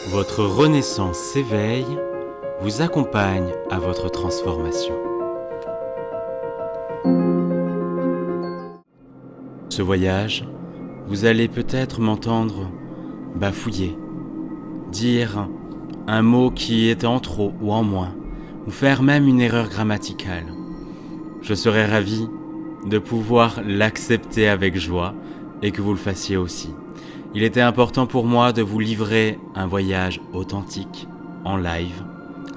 Votre renaissance s'éveille, vous accompagne à votre transformation. Ce voyage, vous allez peut-être m'entendre bafouiller, dire un mot qui est en trop ou en moins, ou faire même une erreur grammaticale. Je serais ravi de pouvoir l'accepter avec joie et que vous le fassiez aussi. Il était important pour moi de vous livrer un voyage authentique, en live.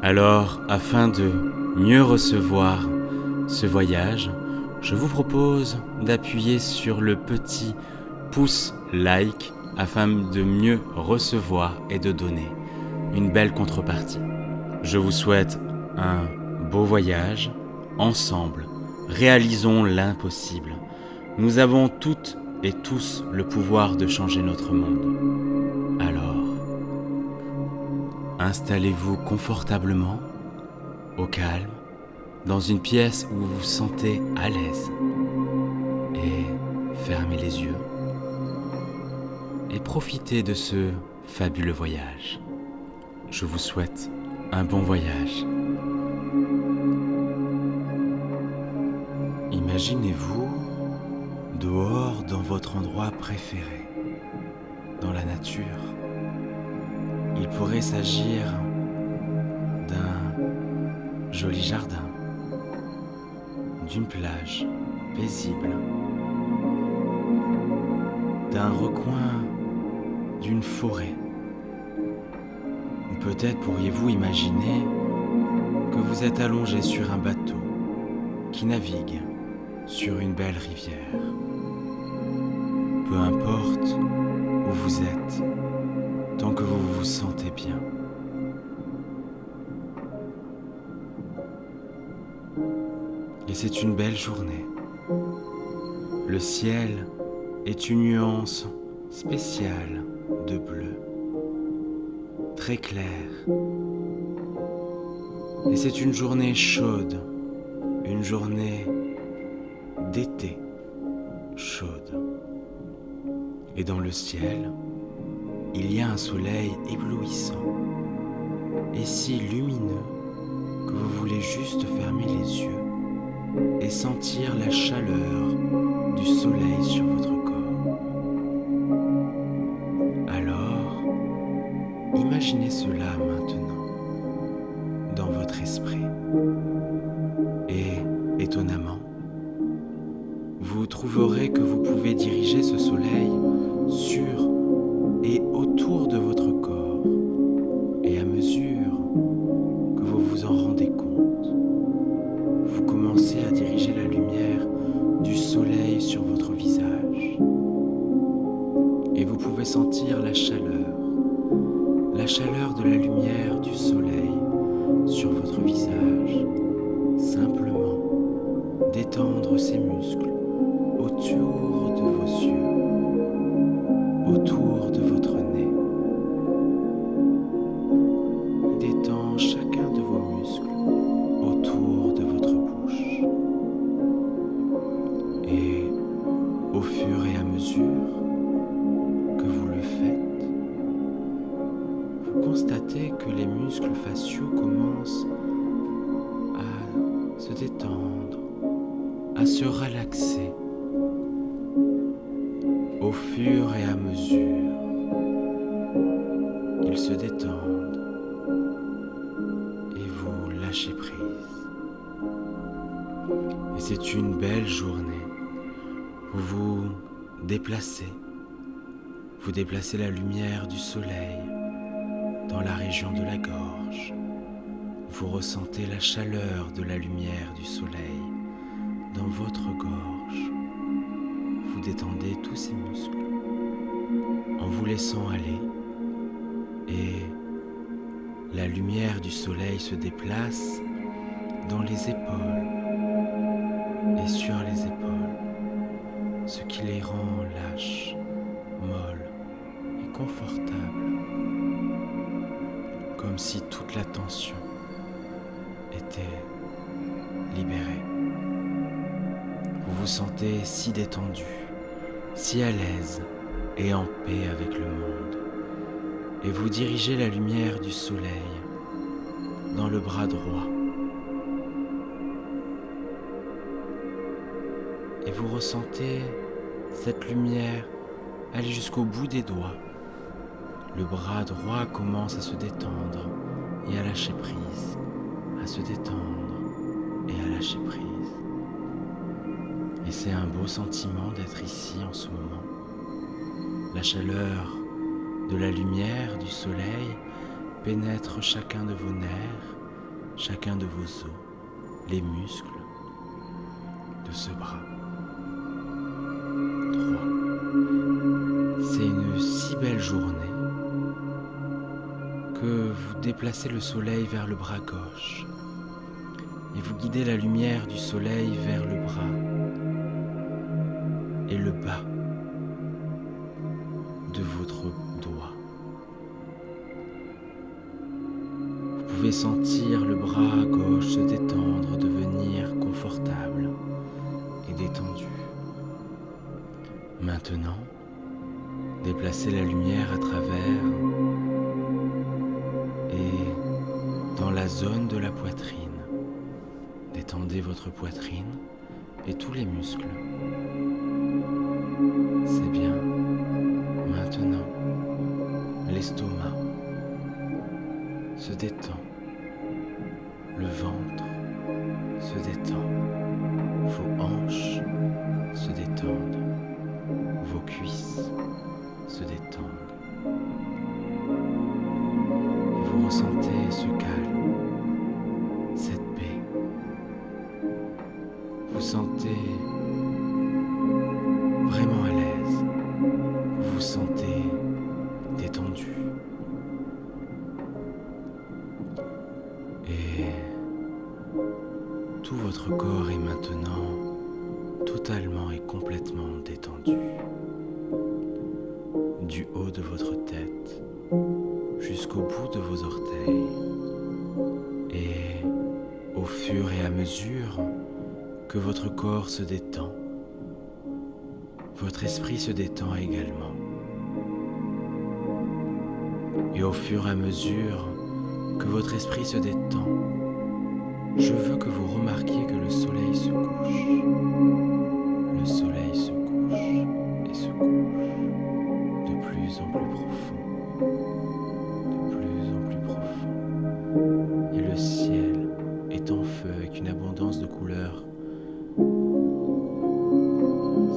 Alors, afin de mieux recevoir ce voyage, je vous propose d'appuyer sur le petit pouce like afin de mieux recevoir et de donner une belle contrepartie. Je vous souhaite un beau voyage. Ensemble, réalisons l'impossible. Nous avons toutes et tous le pouvoir de changer notre monde. Alors, installez-vous confortablement, au calme, dans une pièce où vous vous sentez à l'aise et fermez les yeux et profitez de ce fabuleux voyage. Je vous souhaite un bon voyage. Imaginez-vous dehors dans votre endroit préféré, dans la nature. Il pourrait s'agir d'un joli jardin, d'une plage paisible, d'un recoin d'une forêt. Ou peut-être pourriez-vous imaginer que vous êtes allongé sur un bateau qui navigue sur une belle rivière. Peu importe où vous êtes, tant que vous vous sentez bien. Et c'est une belle journée. Le ciel est une nuance spéciale de bleu, très claire. Et c'est une journée chaude, une journée d'été chaude. Et dans le ciel, il y a un soleil éblouissant et si lumineux que vous voulez juste fermer les yeux et sentir la chaleur du soleil sur votre corps. Alors, imaginez cela maintenant dans votre esprit. Et étonnamment, vous trouverez que vous pouvez diriger ce soleil sur et autour de votre corps. Et à mesure que vous vous en rendez compte, vous commencez à diriger la lumière du soleil sur votre visage. Et vous pouvez sentir la chaleur de la lumière du soleil sur votre visage. Simplement détendre ses muscles autour de vos yeux, autour de votre nez. Détend chacun de vos muscles autour de votre bouche. Et au fur et à mesure que vous le faites, vous constatez que les muscles faciaux commencent à se détendre, à se relaxer. Au fur et à mesure, ils se détendent et vous lâchez prise. Et c'est une belle journée. Vous vous déplacez la lumière du soleil dans la région de la gorge. Vous ressentez la chaleur de la lumière du soleil dans votre gorge. Vous détendez tous ces muscles en vous laissant aller et la lumière du soleil se déplace dans les épaules et sur les épaules, ce qui les rend lâches, molles et confortables, comme si toute la tension était libérée. Vous vous sentez si détendu, si à l'aise et en paix avec le monde. et vous dirigez la lumière du soleil dans le bras droit. Et vous ressentez cette lumière aller jusqu'au bout des doigts. Le bras droit commence à se détendre et à lâcher prise, à se détendre et à lâcher prise. Et c'est un beau sentiment d'être ici en ce moment. La chaleur de la lumière du soleil pénètre chacun de vos nerfs, chacun de vos os, les muscles de ce bras droit. C'est une si belle journée que vous déplacez le soleil vers le bras gauche et vous guidez la lumière du soleil vers le bras et le bas de votre doigt. Vous pouvez sentir le bras gauche se détendre, devenir confortable et détendu. Maintenant, déplacez la lumière à travers et dans la zone de la poitrine. Détendez votre poitrine et tous les muscles. C'est bien. Maintenant, l'estomac se détend. Le ventre se détend. Vos hanches se détendent. Vos cuisses se détendent. Et vous ressentez ce calme, cette paix. Vous sentez vraiment à l'aise. Vous vous sentez détendu. Et tout votre corps est maintenant totalement et complètement détendu. Du haut de votre tête jusqu'au bout de vos orteils. Et au fur et à mesure que votre corps se détend, votre esprit se détend également. Et au fur et à mesure que votre esprit se détend, je veux que vous remarquiez que le soleil se couche. Le soleil se couche et se couche de plus en plus profond, de plus en plus profond. Et le ciel est en feu avec une abondance de couleurs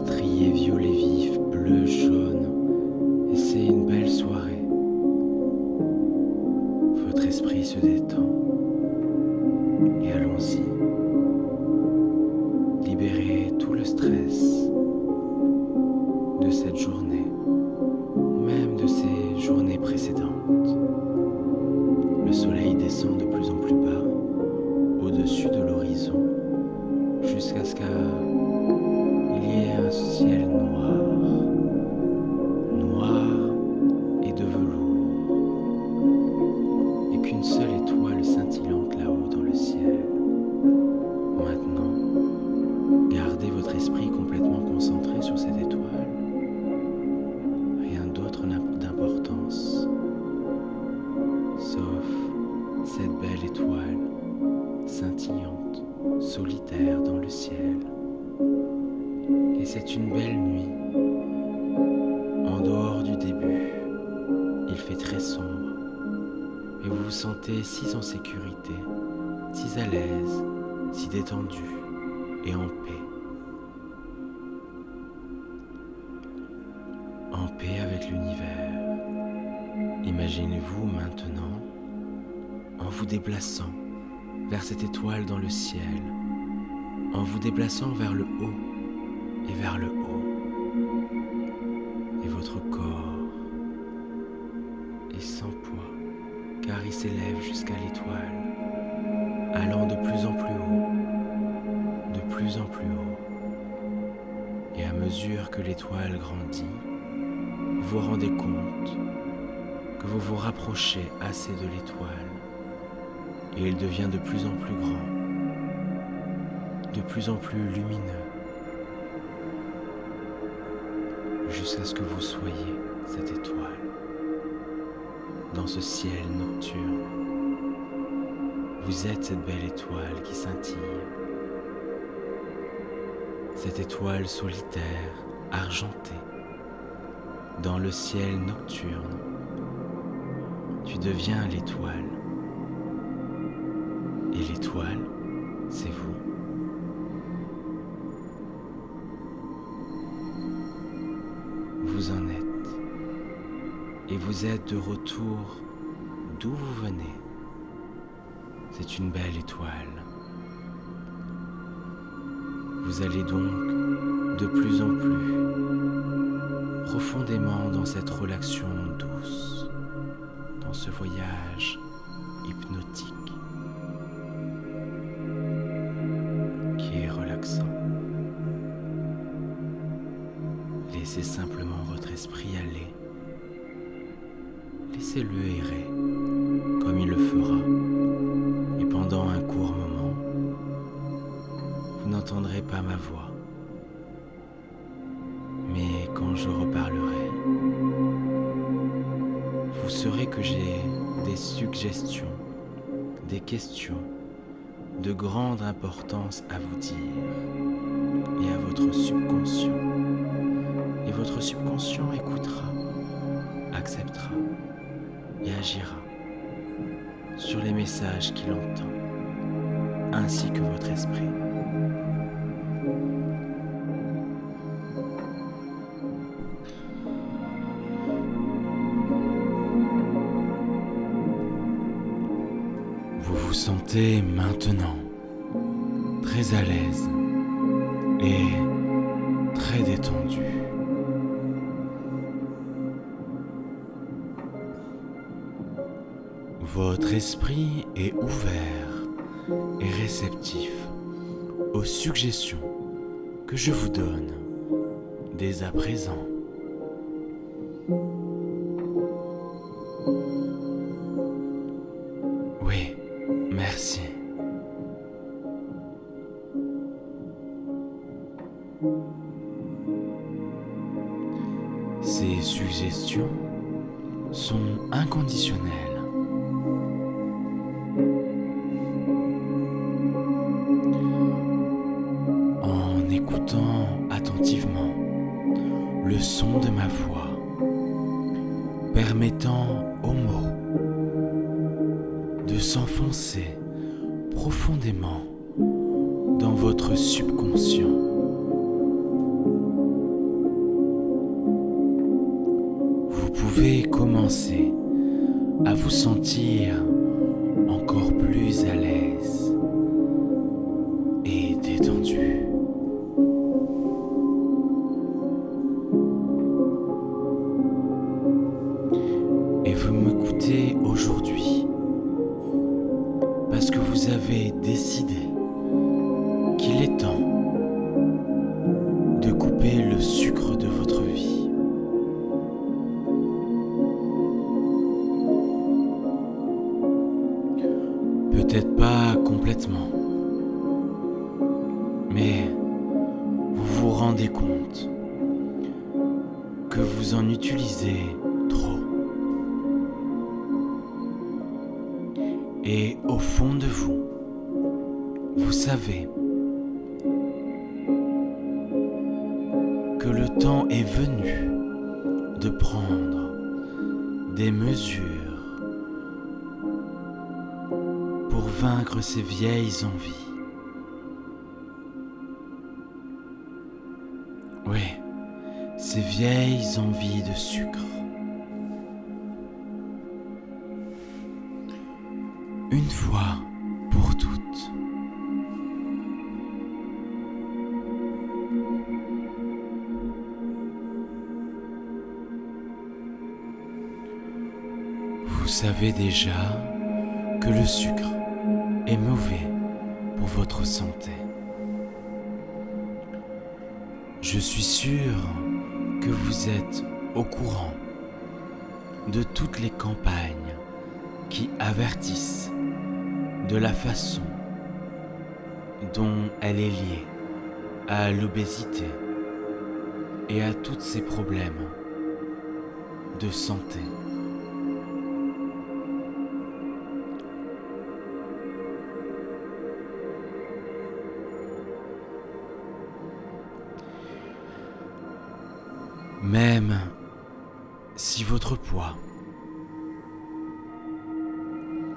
striées violet vif, bleu, jaune. Et c'est une belle soirée. Votre esprit se détend. Et allons-y. Libérez tout le stress de cette journée, ou même de ces journées précédentes. Le soleil descend de plus en plus bas, au-dessus de l'horizon, jusqu'à ce qu'il y ait un ciel noir, noir et de velours, et qu'une seule étoile scintillante là-haut dans le ciel. Maintenant, gardez votre esprit complètement concentré sur cette étoile. Rien d'autre d'importance, sauf cette belle étoile scintillante, solitaire dans le ciel. Et c'est une belle nuit. En dehors du début, il fait très sombre. Et vous vous sentez si en sécurité, si à l'aise, si détendu et en paix. En paix avec l'univers. Imaginez-vous maintenant en vous déplaçant vers cette étoile dans le ciel, en vous déplaçant vers le haut et vers le haut. Et votre corps est sans poids, car il s'élève jusqu'à l'étoile, allant de plus en plus haut, de plus en plus haut. Et à mesure que l'étoile grandit, vous vous rendez compte que vous vous rapprochez assez de l'étoile, et il devient de plus en plus grand, de plus en plus lumineux, jusqu'à ce que vous soyez cette étoile. dans ce ciel nocturne. Vous êtes cette belle étoile qui scintille, cette étoile solitaire, argentée, dans le ciel nocturne. Tu deviens l'étoile. Et l'étoile, c'est vous. Vous en êtes. Et vous êtes de retour d'où vous venez. C'est une belle étoile. Vous allez donc de plus en plus profondément dans cette relaxation douce, dans ce voyage hypnotique qui est relaxant. Laissez simplement votre esprit aller. Laissez-le errer comme il le fera. Et pendant un court moment, vous n'entendrez pas ma voix. Mais quand je reparlerai, vous saurez que j'ai des suggestions, des questions de grande importance à vous dire et à votre subconscient. Et votre subconscient écoutera, acceptera et agira sur les messages qu'il entend, ainsi que votre esprit. Vous vous sentez maintenant très à l'aise et très détendu. Votre esprit est ouvert et réceptif aux suggestions que je vous donne dès à présent. Oui, merci. Ces suggestions sont inconditionnelles. En écoutant attentivement le son de ma voix, permettant aux mots de s'enfoncer profondément dans votre subconscient. Vous pouvez commencer à vous sentir encore plus à l'aise et détendu. Et vous m'écoutez aujourd'hui parce que vous avez décidé qu'il est temps de couper le sucre de votre vie. Peut-être pas complètement, mais vous vous rendez compte que vous en utilisez trop. Et au fond de vous, vous savez que le temps est venu de prendre des mesures pour vaincre ces vieilles envies. Oui, ces vieilles envies de sucre. Une fois pour toutes. Vous savez déjà que le sucre est mauvais pour votre santé. Je suis sûr que vous êtes au courant de toutes les campagnes qui avertissent de la façon dont elle est liée à l'obésité et à tous ces problèmes de santé. Même si votre poids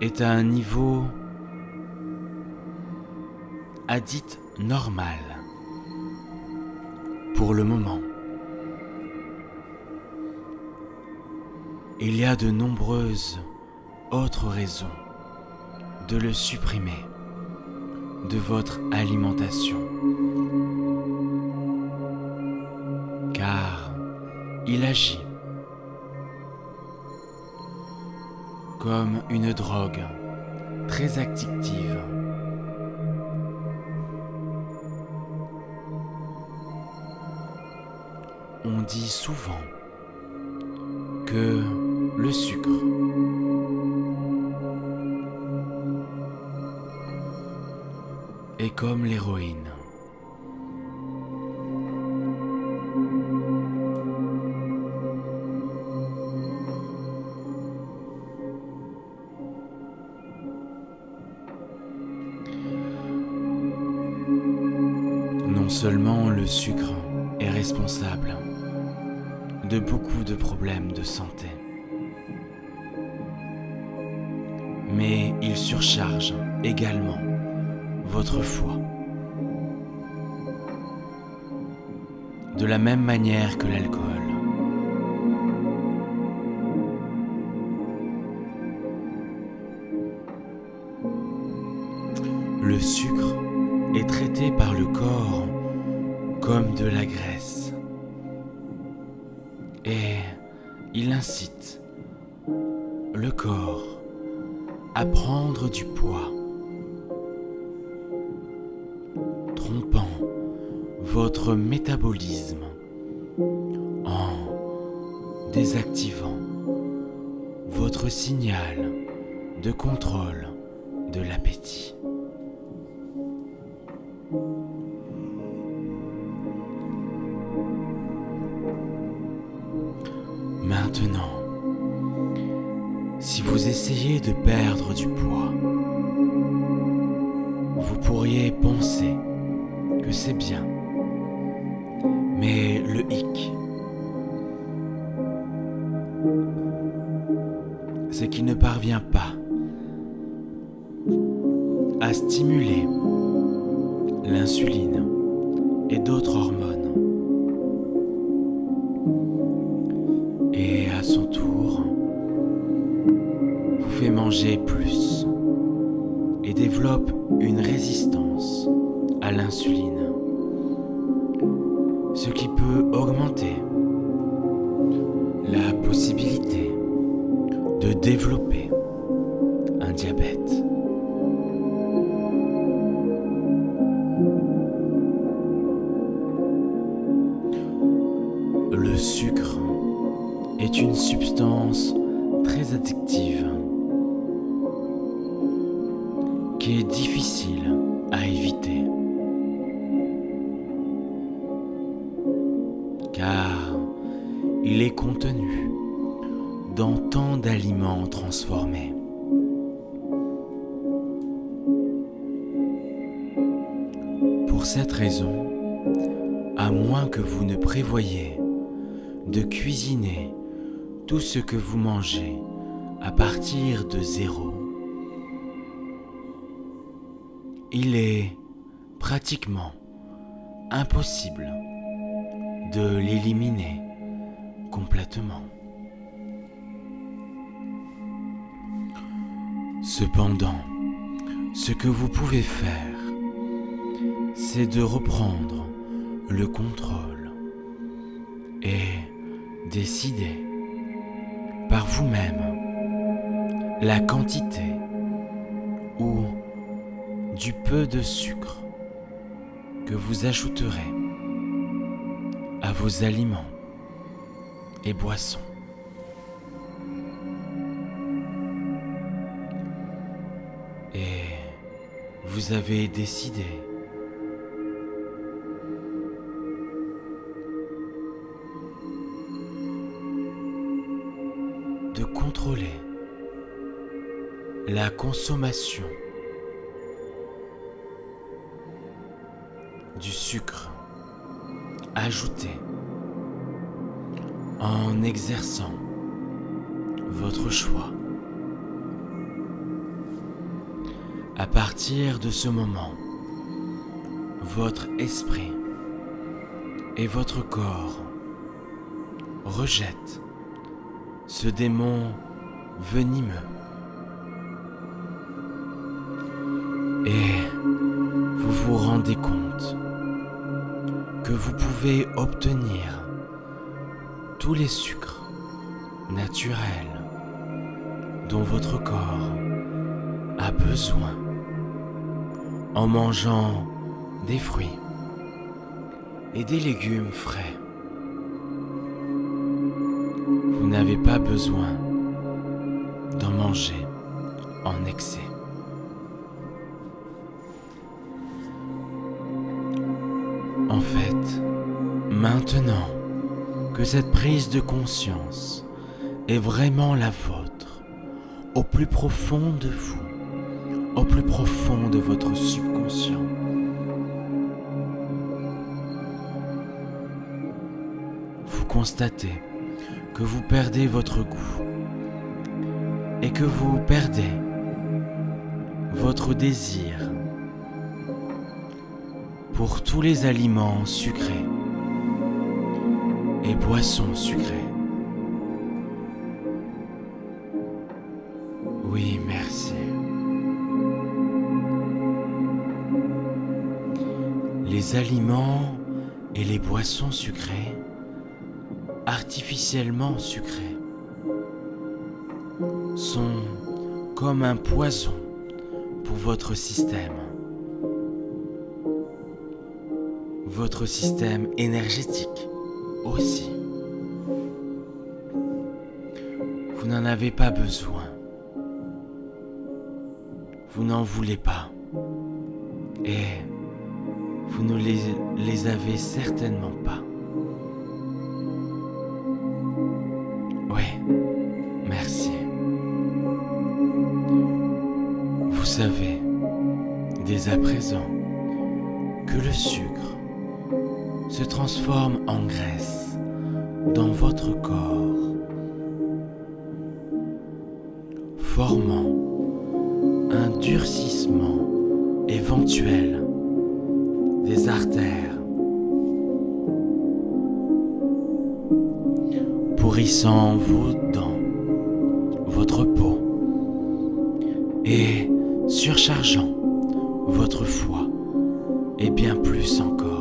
est à un niveau à dite normal pour le moment, il y a de nombreuses autres raisons de le supprimer de votre alimentation, car il agit comme une drogue très addictive. On dit souvent que le sucre est comme l'héroïne. Non seulement le sucre est responsable de beaucoup de problèmes de santé, mais il surcharge également votre foie. De la même manière que l'alcool. Le sucre est traité par le corps comme de la graisse. Et il incite le corps à prendre du poids, trompant votre métabolisme en désactivant votre signal de contrôle de l'appétit. Maintenant, si vous essayez de perdre du poids, vous pourriez penser que c'est bien, mais le hic, c'est qu'il ne parvient pas à stimuler l'insuline et d'autres hormones. Et à son tour, vous fait manger plus et développe une résistance à l'insuline, ce qui peut augmenter la possibilité de développer un diabète. Le sucre est une substance très addictive qui est difficile à éviter, car il est contenu dans tant d'aliments transformés. Pour cette raison, à moins que vous ne prévoyiez de cuisiner tout ce que vous mangez à partir de zéro, il est pratiquement impossible de l'éliminer complètement. Cependant, ce que vous pouvez faire, c'est de reprendre le contrôle et décider par vous-même la quantité ou du peu de sucre que vous ajouterez à vos aliments et boissons. Et vous avez décidé de contrôler la consommation du sucre ajouté en exerçant votre choix. À partir de ce moment, votre esprit et votre corps rejettent ce démon venimeux et vous vous rendez compte que vous pouvez obtenir tous les sucres naturels dont votre corps a besoin en mangeant des fruits et des légumes frais. Vous n'avez pas besoin d'en manger en excès. En fait, maintenant que cette prise de conscience est vraiment la vôtre, au plus profond de vous, au plus profond de votre subconscient, vous constatez que vous perdez votre goût et que vous perdez votre désir pour tous les aliments sucrés et boissons sucrées. Oui, merci. Les aliments et les boissons sucrées, artificiellement sucrées, sont comme un poison pour votre système énergétique aussi. Vous n'en avez pas besoin. Vous n'en voulez pas. Et vous ne les avez certainement pas. Oui, merci. Vous savez, dès à présent, que le sucre se transforme en graisse dans votre corps, formant un durcissement éventuel des artères, pourrissant vos dents, votre peau et surchargeant votre foie et bien plus encore.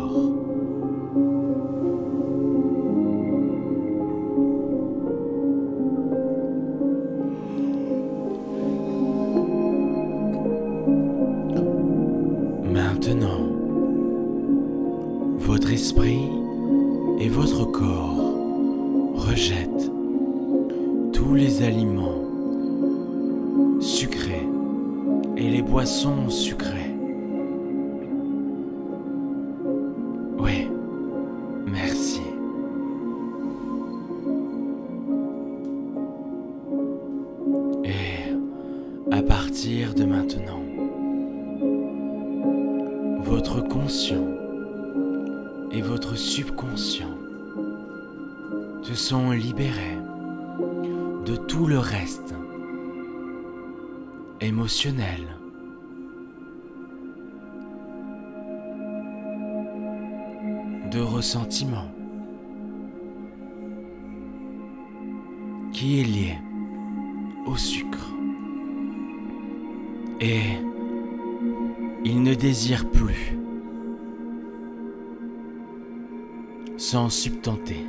Maintenant, votre esprit et votre corps rejettent tous les aliments sucrés et les boissons sucrées. Oui, merci. Et à partir de maintenant, votre conscient et votre subconscient se sont libérés de tout le reste émotionnel, de ressentiment qui est lié au sucre. Et il ne désire plus s'en substanter.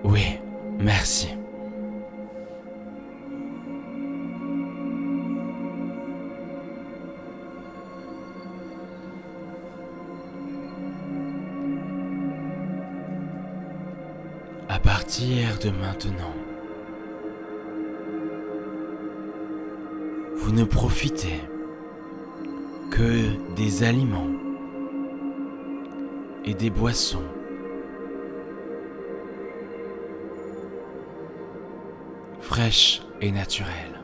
Oui, merci. À partir de maintenant, vous ne profitez que des aliments et des boissons fraîches et naturelles.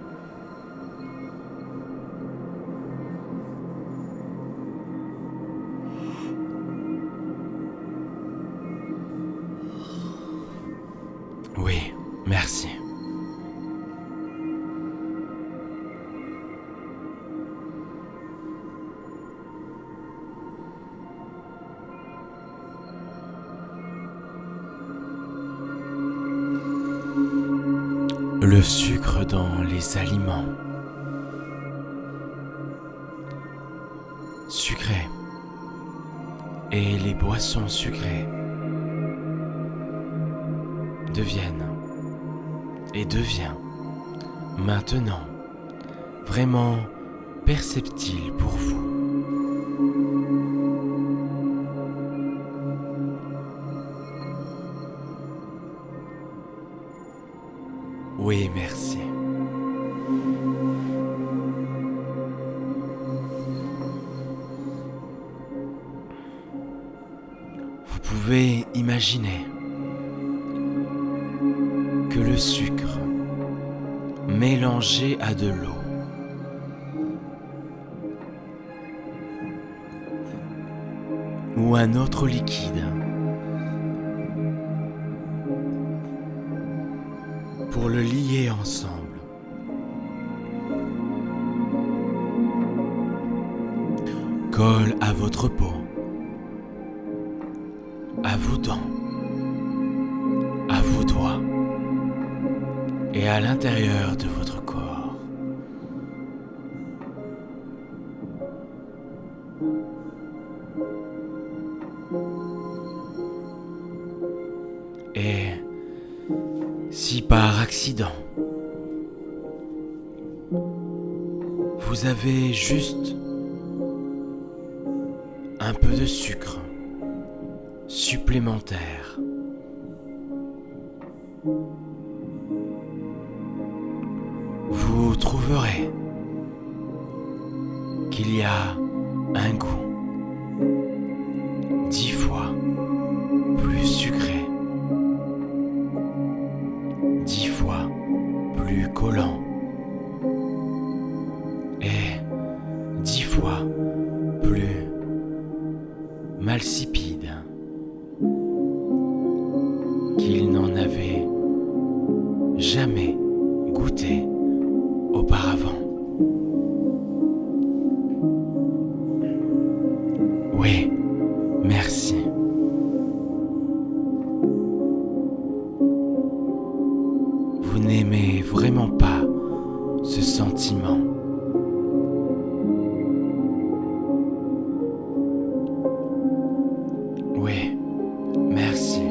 Oui, merci. Le sucre dans les aliments. Sucrés. Et les boissons sucrées deviennent et devient maintenant vraiment perceptible pour vous. Oui, merci. Vous pouvez imaginer que le sucre mélangé à de l'eau ou un autre liquide pour le lier ensemble colle à votre peau, à vos dents, à vos doigts et à l'intérieur de votre corps. Et si par accident, vous avez juste un peu de sucre supplémentaire, vous trouverez qu'il y a un goût 10 fois plus sucré, 10 fois plus collant et 10 fois plus malsipide qu'il n'en avait jamais goûté auparavant. Oui, merci. Vous n'aimez vraiment pas ce sentiment. Oui, merci.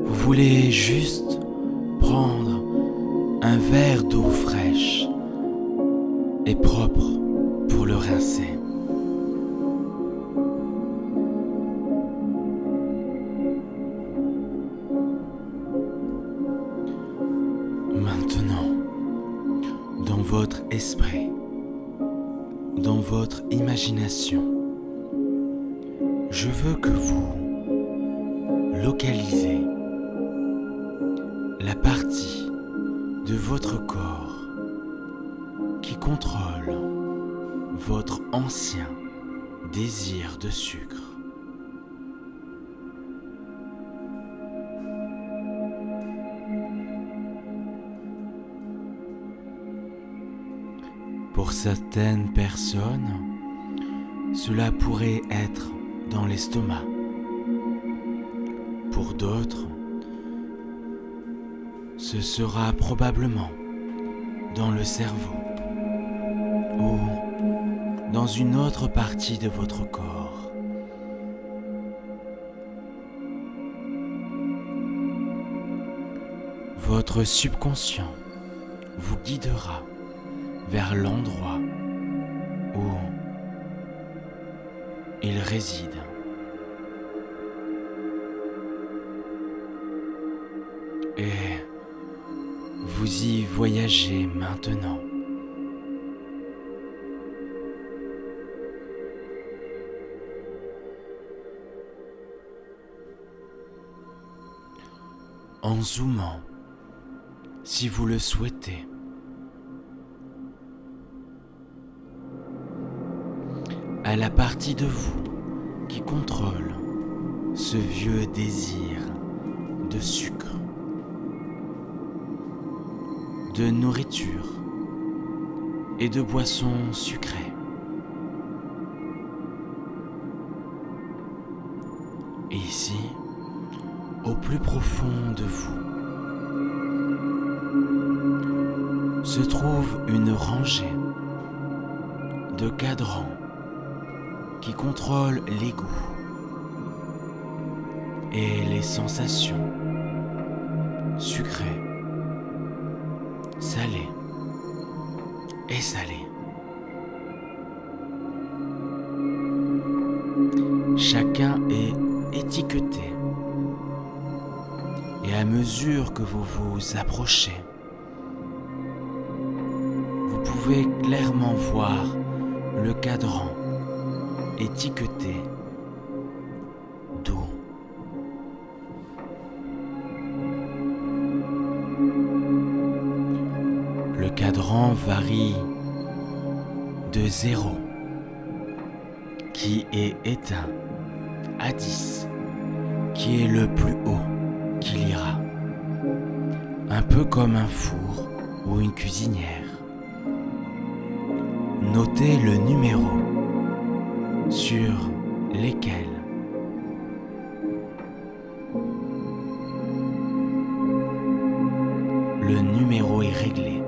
Vous voulez juste prendre un verre d'eau fraîche et propre pour le rincer. Maintenant, dans votre esprit, dans votre imagination, je veux que vous localisez la partie de votre corps qui contrôle votre ancien désir de sucre. Pour certaines personnes, cela pourrait être dans l'estomac. Pour d'autres, ce sera probablement dans le cerveau ou dans une autre partie de votre corps. Votre subconscient vous guidera vers l'endroit où il réside. Et vous y voyagez maintenant. En zoomant, si vous le souhaitez, à la partie de vous qui contrôle ce vieux désir de sucre, de nourriture et de boissons sucrées. Et ici, au plus profond de vous, se trouve une rangée de cadrans qui contrôlent les goûts et les sensations sucrées, salées et salées. Chacun est étiqueté et à mesure que vous vous approchez, vous pouvez clairement voir le cadran étiqueté doux. Le cadran varie de 0, qui est éteint, à 10, qui est le plus haut qu'il ira, un peu comme un four ou une cuisinière. Notez le numéro sur lesquels le numéro est réglé.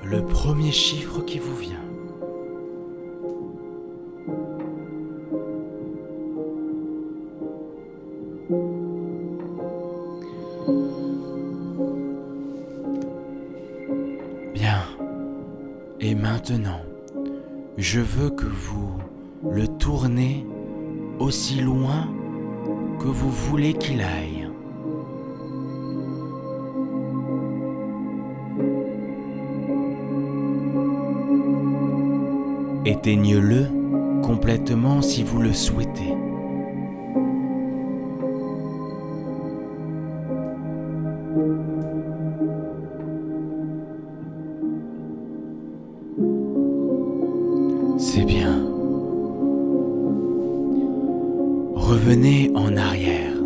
Le premier chiffre qui vous vient. Bien. Et maintenant, je veux que vous le tournez aussi loin que vous voulez qu'il aille. Éteignez-le complètement si vous le souhaitez. C'est bien. Revenez en arrière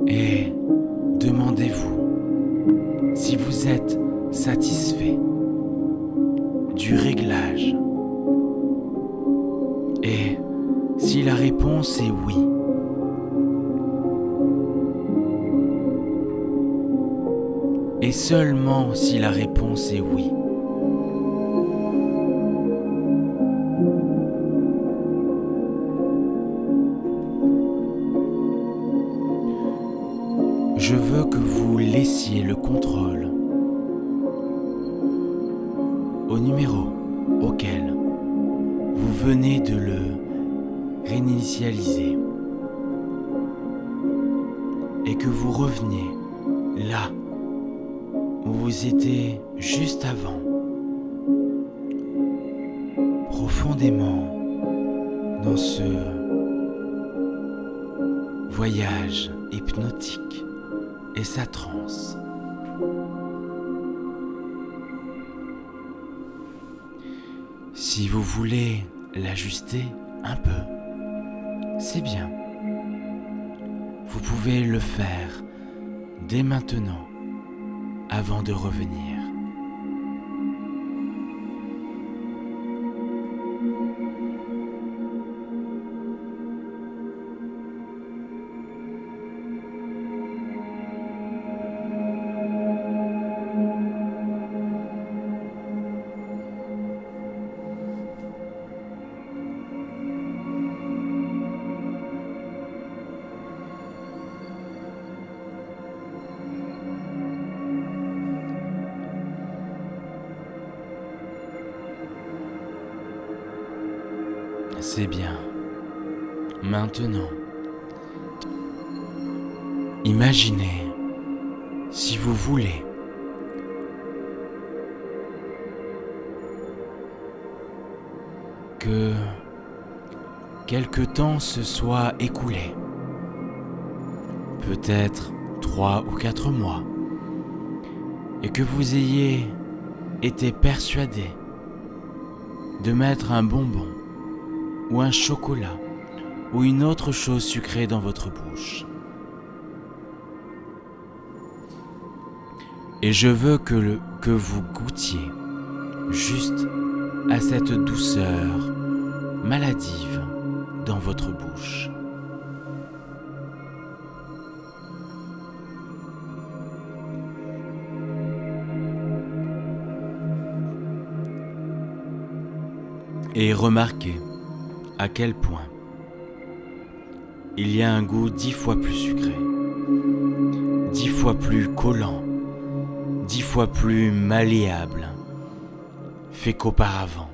et demandez-vous si vous êtes satisfait du réglage. Et si la réponse est oui, et seulement si la réponse est oui, je veux que vous laissiez le contrôle au numéro auquel vous venez de le réinitialiser et que vous reveniez là où vous étiez juste avant, profondément dans ce voyage hypnotique et sa transe. Si vous voulez l'ajuster un peu, c'est bien. Vous pouvez le faire dès maintenant, avant de revenir. C'est bien. Maintenant, imaginez, si vous voulez, que quelque temps se soit écoulé, peut-être 3 ou 4 mois, et que vous ayez été persuadé de mettre un bonbon ou un chocolat ou une autre chose sucrée dans votre bouche. Et je veux que vous goûtiez juste à cette douceur maladive dans votre bouche. Et remarquez à quel point il y a un goût 10 fois plus sucré, 10 fois plus collant, 10 fois plus malléable fait qu'auparavant.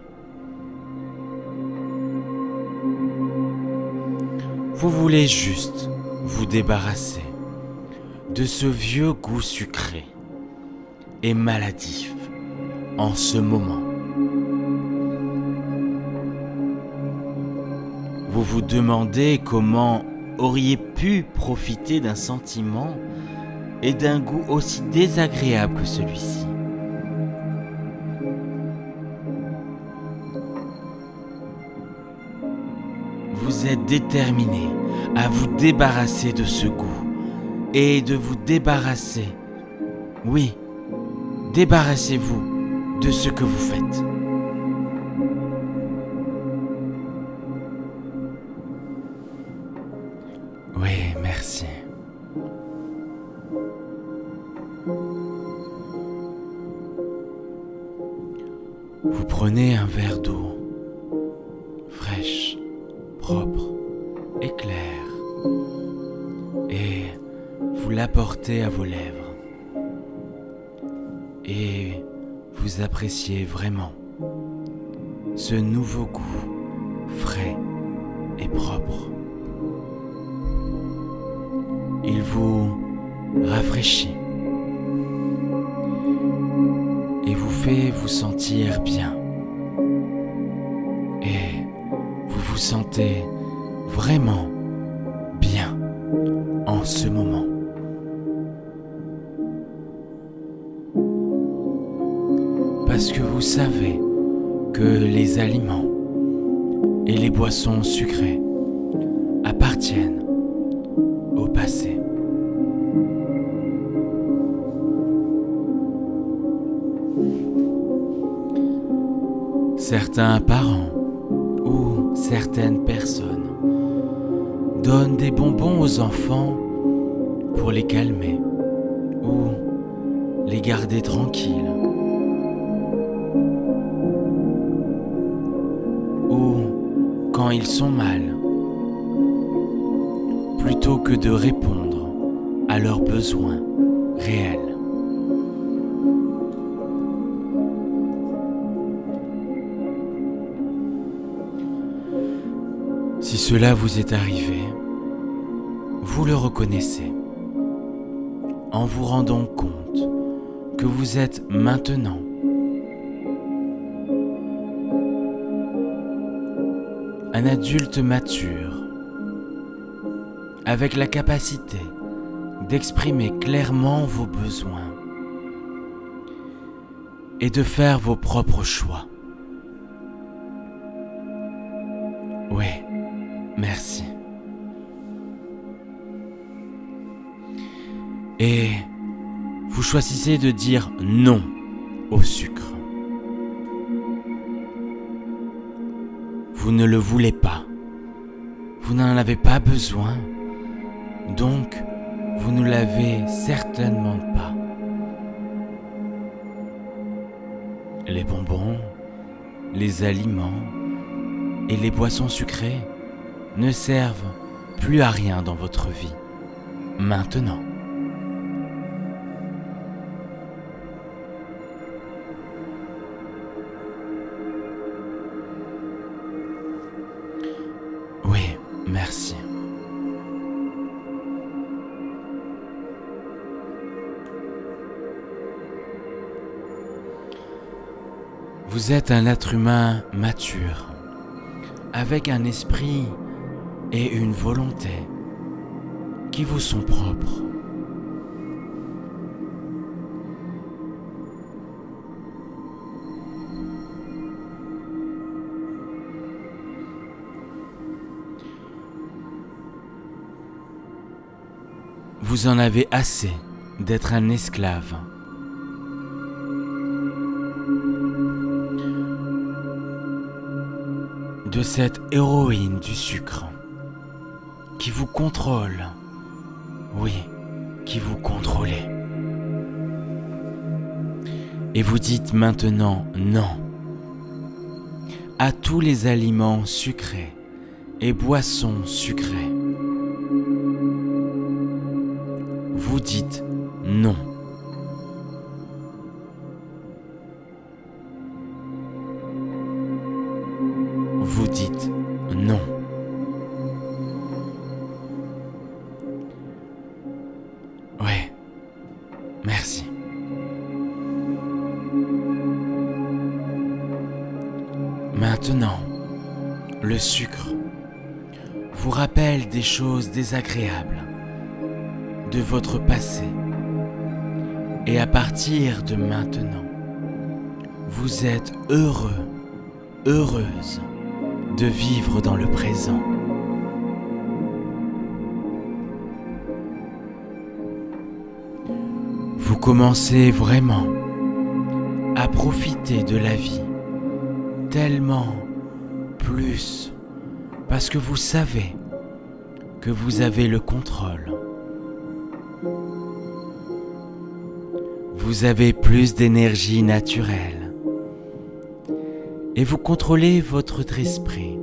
Vous voulez juste vous débarrasser de ce vieux goût sucré et maladif en ce moment. Vous vous demandez comment auriez pu profiter d'un sentiment et d'un goût aussi désagréable que celui-ci. Vous êtes déterminé à vous débarrasser de ce goût et de vous débarrasser, oui, débarrassez-vous de ce que vous faites. Oui, merci. Vous prenez un verre d'eau fraîche, propre et claire et vous l'apportez à vos lèvres et vous appréciez vraiment ce nouveau goût frais et propre. Il vous rafraîchit et vous fait vous sentir bien. Et vous vous sentez vraiment bien en ce moment. Parce que vous savez que les aliments et les boissons sucrées appartiennent au passé. Certains parents ou certaines personnes donnent des bonbons aux enfants pour les calmer ou les garder tranquilles ou quand ils sont mal, plutôt que de répondre à leurs besoins réels. Si cela vous est arrivé, vous le reconnaissez en vous rendant compte que vous êtes maintenant un adulte mature avec la capacité d'exprimer clairement vos besoins et de faire vos propres choix. Oui, merci. Et vous choisissez de dire non au sucre. Vous ne le voulez pas. Vous n'en avez pas besoin. Donc, vous ne l'avez certainement pas. Les bonbons, les aliments et les boissons sucrées ne servent plus à rien dans votre vie, maintenant. Oui, merci. Vous êtes un être humain mature, avec un esprit et une volonté qui vous sont propres. Vous en avez assez d'être un esclave. De cette héroïne du sucre qui vous contrôle. Oui, qui vous contrôlez. Et vous dites maintenant non à tous les aliments sucrés et boissons sucrées. Vous dites non. Vous dites non. Ouais, merci. Maintenant, le sucre vous rappelle des choses désagréables de votre passé. Et à partir de maintenant, vous êtes heureux, heureuse de vivre dans le présent. Vous commencez vraiment à profiter de la vie tellement plus parce que vous savez que vous avez le contrôle. Vous avez plus d'énergie naturelle et vous contrôlez votre esprit.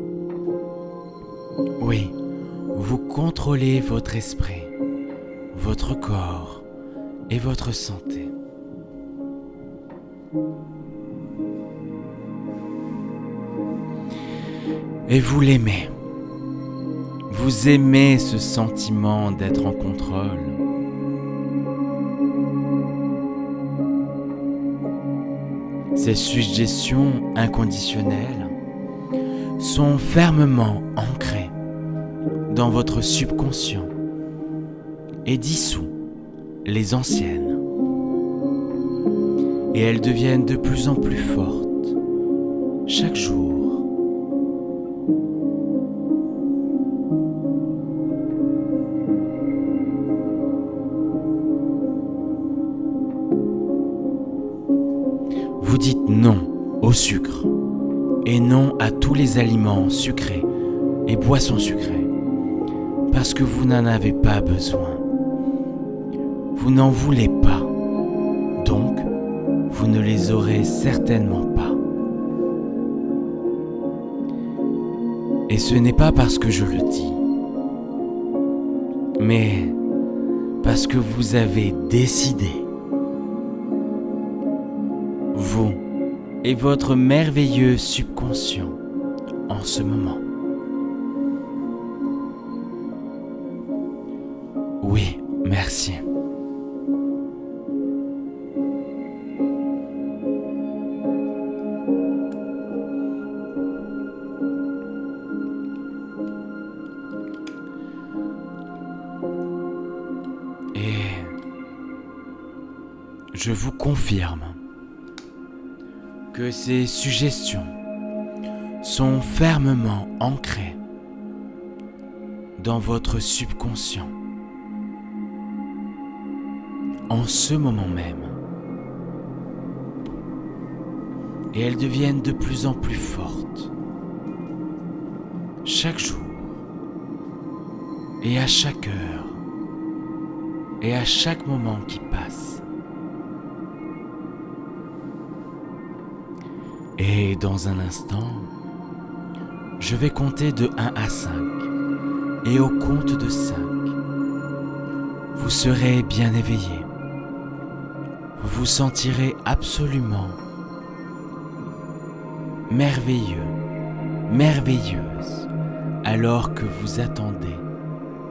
Oui, vous contrôlez votre esprit, votre corps et votre santé. Et vous l'aimez. Vous aimez ce sentiment d'être en contrôle. Ces suggestions inconditionnelles sont fermement ancrées dans votre subconscient et dissous les anciennes. Et elles deviennent de plus en plus fortes chaque jour. Vous dites non au sucre et non à tous les aliments sucrés et boissons sucrées parce que vous n'en avez pas besoin. Vous n'en voulez pas, donc vous ne les aurez certainement pas. Et ce n'est pas parce que je le dis, mais parce que vous avez décidé. Vous et votre merveilleux subconscient en ce moment. Oui, merci. Et je vous confirme que ces suggestions sont fermement ancrées dans votre subconscient en ce moment même. Et elles deviennent de plus en plus fortes chaque jour et à chaque heure et à chaque moment qui passe. Et dans un instant, je vais compter de 1 à 5. Et au compte de 5, vous serez bien éveillé. Vous vous sentirez absolument merveilleux, merveilleuse, alors que vous attendez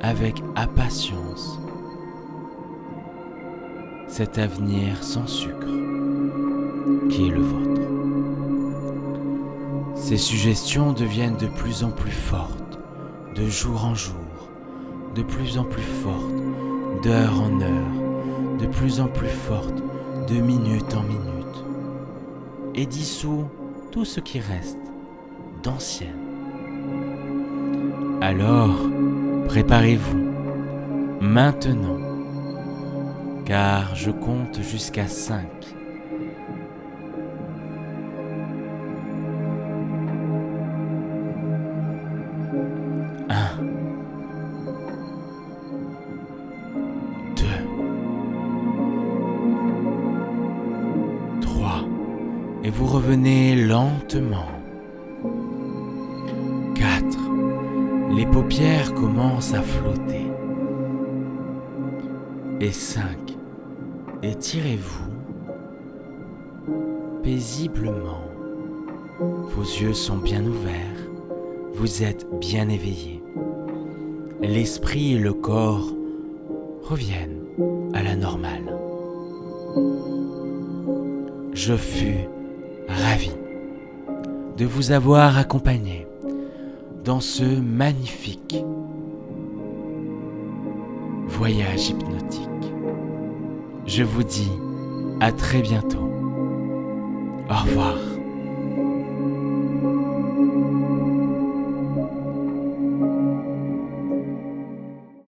avec impatience cet avenir sans sucre qui est le vôtre. Ces suggestions deviennent de plus en plus fortes, de jour en jour, de plus en plus fortes, d'heure en heure, de plus en plus fortes, de minute en minute, et dissout tout ce qui reste d'ancien. Alors, préparez-vous maintenant car je compte jusqu'à 5. Un, 2, 3, et vous revenez lentement. 4, les paupières commencent à flotter. Et 5, étirez-vous paisiblement. Vos yeux sont bien ouverts, vous êtes bien éveillés. L'esprit et le corps reviennent à la normale. Je fus ravi de vous avoir accompagné dans ce magnifique voyage hypnotique. Je vous dis à très bientôt. Au revoir.